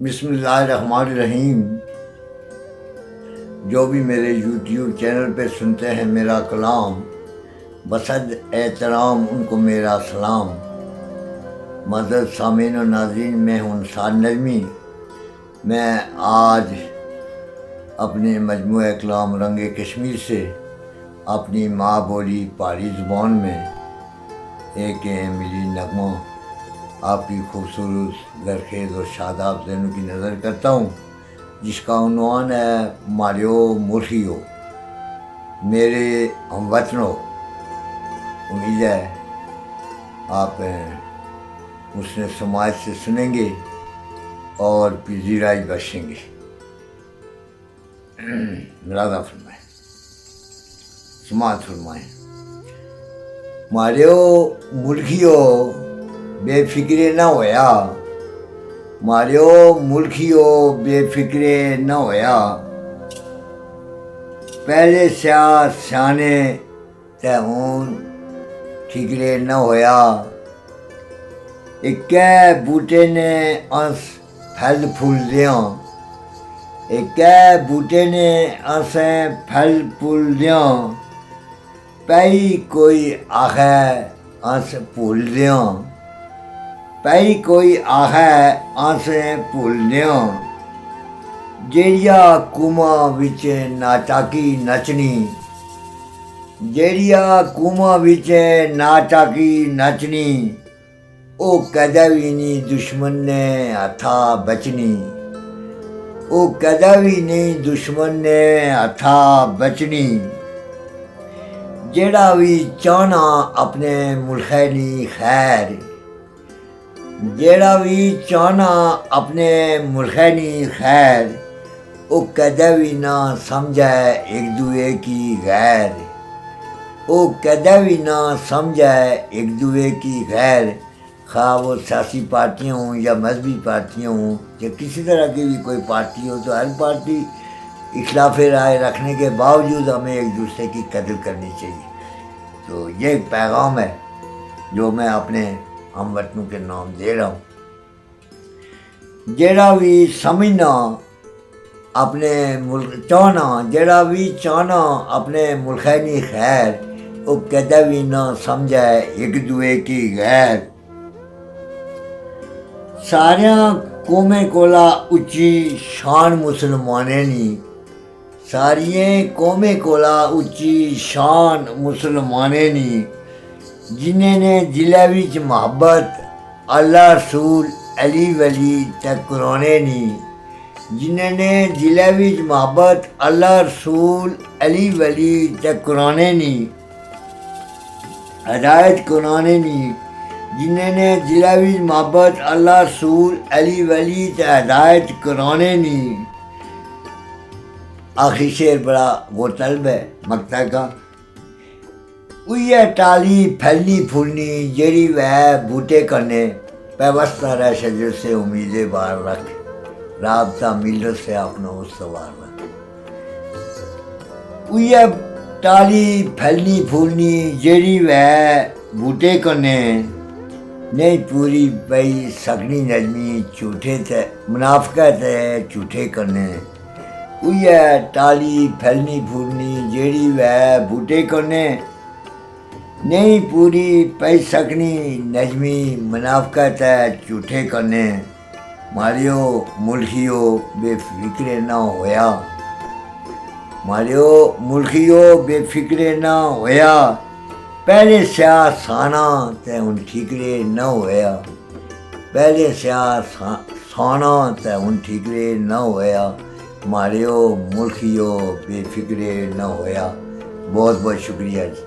بسم اللہ الرحمن الرحیم. جو بھی میرے یوٹیوب چینل پہ سنتے ہیں میرا کلام، بصد احترام ان کو میرا سلام. معزز سامعین و ناظرین، میں ہوں نثار نجمی. میں آج اپنے مجموعہ کلام رنگ کشمیر سے اپنی ماں بولی پہاڑی زبان میں ایک ملی نغمہ آپ کی خوبصورت زرخیز اور شاداب ذہنوں کی نظر کرتا ہوں، جس کا عنوان ہے ماریو ملکیو، میرے ہم وطنوں. امید ہے آپ اس نے سماعت سے سنیں گے اور پذیرائی بخشیں گے. ملازہ فرمائیں، سماعت فرمائیں. ماریو ملکیو بے فکرے نہ ہویا، ماریو ملکیو بے فکرے نہ ہویا. پہلے سیانے تے ہون ٹھیکرے نہ ہویا. اکے بوٹے نے انس پھل پھول دیاں، اکے بوٹے نے انسیں پھل پھول دیاں. پئی کوئی آخے انس پھول دیاں، پئی کوئی آخے انسیں پھول دیاں. جیڑیا کوما وچ ناچاکی نچنی، جیڑیا کوما وچ ناچاکی نچنی، او کدے بھی نہیں دشمن نے ہتھا بچنی، او کدے بھی نہیں دشمن نے ہتھا بچنی. جیڑا بھی چاہنا اپنے ملخے نی خیر، جیڑا بھی چاہنا اپنے ملخے نی خیر، او کدے بھی نہ سمجھے ایک دوے کی غیر، او کدے بھی نہ سمجھے ایک دوے کی غیر. خواہ وہ سیاسی پارٹیاں ہوں یا مذہبی پارٹیاں ہوں یا کسی طرح کی بھی کوئی پارٹی ہو، تو ہر پارٹی اختلاف رائے رکھنے کے باوجود ہمیں ایک دوسرے کی قدر کرنی چاہیے. تو یہ ایک پیغام ہے جو میں اپنے ہم وطنوں کے نام دے رہا ہوں. جیڑا بھی سمجھنا اپنے ملک چاہنا، جیڑا بھی چاہنا اپنے ملخے نی خیر، او کدے بھی نہ سمجھے ایک دوے کی غیر. ساریاں قومیں کولا اچھی شان مسلمانے نی، ساریاں قومیں کولا اچھی شان مسلمانے نی. جنہیں نے دلے وچ محبت اللہ رسول علی ولی تے قرانے نی، جنہیں نے دلے وچ محبت اللہ رسول علی ولی تے قرانے نی، ہدایت قرانے نی. جنہیں نے دلے وچ محبت اللہ رسول علی ولی تے ہدایت قرانے نی. آخری شعر بڑا وہ طلب ہے مقطع کا. اویے ٹالی پھلنی پھولنی جیڑی وہ بوٹے کنے، پیوستہ رہ شجر سے امیدیں بار رکھ، رابطہ ملت سے اپنا استوار رکھ. اویے ٹالی پھلنی پھولنی جیڑی وہ بوٹے کنے، نہیں پوری پئی سکنی نجمی جھوٹے تے منافقت ہے جھوٹے کنے. اویے ٹالی پھلنی پھولنی جیڑی وہ بوٹے کنے، نہیں پوری پئی سکنی نجمی منافقت ہے جھوٹے کنے. ماریو ملکیو بے فکرے نہ ہویا، ماریو ملکیو بے فکرے نہ ہویا. پہلے سیاہ سانا تے ہن ٹھیکرے نہ ہویا، پہلے سیاہ سانا تے ہن ٹھیکرے نہ ہویا. ماریو ملکیو بے فکرے نہ ہویا. بہت بہت شکریہ جی.